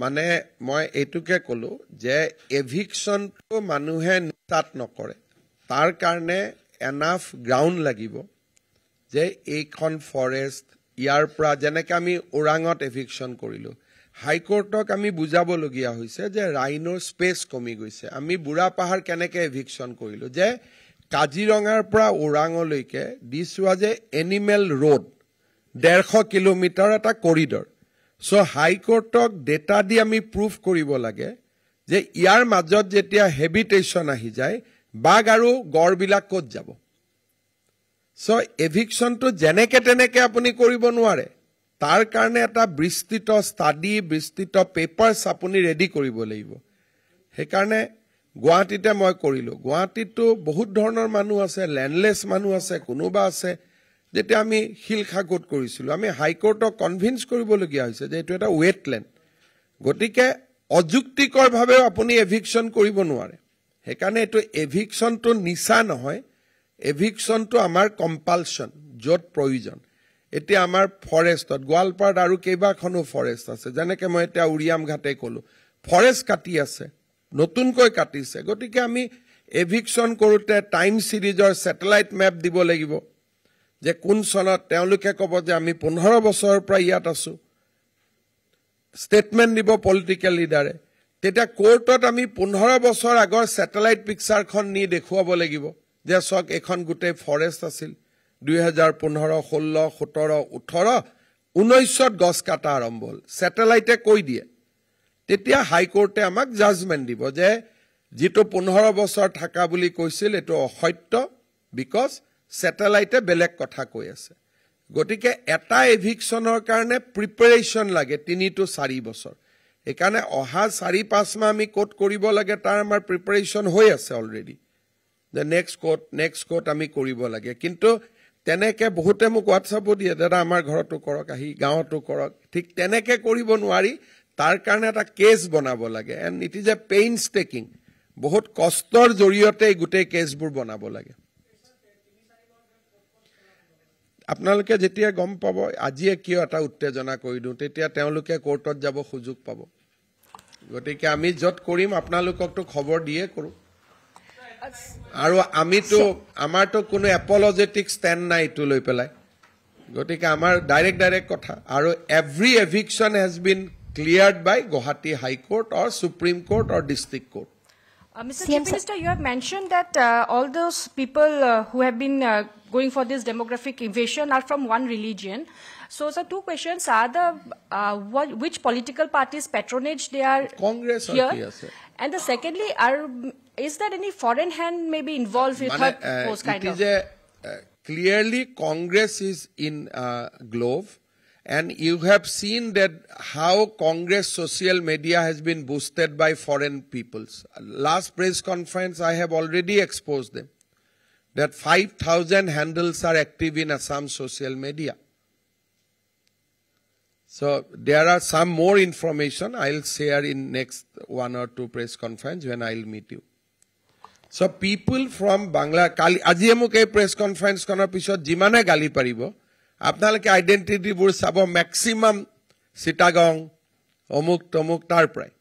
মানে মই এটুকে কলো যে এভিকশনটো মানুহে নিতাত নকৰে তাৰ কাৰণে এনাফ গ্ৰাউণ্ড লাগিব যে এইখন ফৰেষ্ট ইয়াৰ পৰা যেনেকৈ আমি ওৰাঙত এভিকশন কৰিলোঁ হাইকোৰ্টক আমি বুজাবলগীয়া হৈছে যে ৰাইনোৰ স্পেচ কমি গৈছে আমি বুঢ়া পাহাৰ কেনেকৈ এভিকশন কৰিলোঁ যে কাজিৰঙাৰ পৰা ওৰাঙলৈকে this was a animal road 150 kilometre এটা কৰিডৰ সো হাইকোৰ্টক ডেটা দি আমি প্ৰুফ কৰিব লাগে যে ইয়াৰ মাজত যেতিয়া হেবিটেশ্যন আহি যায় বাঘ আৰু গড়বিলাক ক'ত যাব সো এভিকশনটো যেনেকে তেনেকে আপুনি কৰিব নোৱাৰে তাৰ কাৰণে এটা বিস্তৃত ষ্টাডি বিস্তৃত পেপাৰছ আপুনি ৰেডি কৰিব লাগিব সেইকাৰণে গুৱাহাটীতে মই কৰিলোঁ গুৱাহাটীতো বহুত ধৰণৰ মানুহ আছে লেণ্ডলেছ মানুহ আছে কোনোবা আছে যেতিয়া আমি শিলখাগত কৰিছিলোঁ আমি হাইকোৰ্টক কনভিন্স কৰিবলগীয়া হৈছে যে এইটো এটা ৱেটলেণ্ড গতিকে অযুক্তিকৰভাৱেও আপুনি এভিকশন কৰিব নোৱাৰে সেইকাৰণে এইটো এভিকশনটো নিচা নহয় এভিকশনটো আমাৰ কম্পালচন য'ত প্ৰয়োজন এতিয়া আমাৰ ফৰেষ্টত গোৱালপাৰাত আৰু কেইবাখনো ফৰেষ্ট আছে যেনেকৈ মই এতিয়া উৰিয়াম ঘাটে ক'লোঁ ফৰেষ্ট কাটি আছে নতুনকৈ কাটিছে গতিকে আমি এভিকশন কৰোঁতে টাইম সিৰিজৰ ছেটেলাইট মেপ দিব লাগিব যে কোন চনত তেওঁলোকে ক'ব যে আমি 15 বছৰৰ পৰা ইয়াত আছো ষ্টেটমেণ্ট দিব পলিটিকেল লিডাৰে তেতিয়া কোৰ্টত আমি 15 বছৰ আগৰ ছেটেলাইট পিকচাৰখন নি দেখুৱাব লাগিব যে চক এখন গোটেই ফৰেষ্ট আছিল 2015 16 17 18 19ত গছ কাটা আৰম্ভ হ'ল ছেটেলাইটে কৈ দিয়ে তেতিয়া হাইকোৰ্টে আমাক জাজমেণ্ট দিব যে যেটো 15 বছৰ থাকা বুলি কৈছিল এটো অসত্য বিকজ ছেটেলাইটে বেলেগ কথা কৈ আছে গতিকে এটা এভিকশনৰ কাৰণে প্ৰিপাৰেচন লাগে 3 to 4 বছৰ একাৰণে অহা 4-5 মাহ আমি কোট কৰিব লাগে তাৰ আমাৰ প্ৰিপাৰেচন হৈ আছে অলৰেডি the next court আমি কৰিব লাগে কিন্তু তেনেকে বহুতে মোক WhatsApp দিয়ে দাদা আমাৰ ঘৰটো কৰক আহি গাঁৱটো কৰক ঠিক তেনেকে কৰিব নোৱাৰি তাৰ কাৰণে এটা কেছ বনাব লাগে এণ্ড ইট ইজ এ পেইনষ্টেকিং বহুত কষ্টৰ জৰিয়তে গোটেই কেছবোৰ বনাব লাগে আপোনালোকে যেতিয়া গম পাব আজিয়ে কিয় এটা উত্তেজনা কৰি দিওঁ তেতিয়া তেওঁলোকে কোৰ্টত যাব সুযোগ পাব গতিকে আমি যত কৰিম আপোনালোককটো খবৰ দিয়ে কৰো আৰু আমিতো আমাৰতো কোনো এপলজেটিক ষ্টেণ্ড নাই ইটো লৈ পেলাই গতিকে আমাৰ ডাইৰেক্ট কথা আৰু every eviction has been cleared by Guwahati High Court or Supreme Court or District Court. Mr. Chief Minister, you have mentioned that all those people who have been going for this demographic invasion are from one religion. So, sir, two questions are which political parties patronage they are Congress here? Yes, and the secondly, is there any foreign hand maybe involved with her post kind of? It is clearly Congress is in glove. And you have seen that how Congress social media has been boosted by foreign peoples. Last press conference, I have already exposed them. That 5,000 handles are active in Assam social media. So there are some more information I'll share in next 1 or 2 press conference when I'll meet you. So people from Bangladesh, আজি মোক এই press conference konar pisot jimane gali paribo. আপোনালোকে আইডেন্টিটিবোৰ চাব maximum Chittagong অমুক তমুক তাৰ প্ৰায়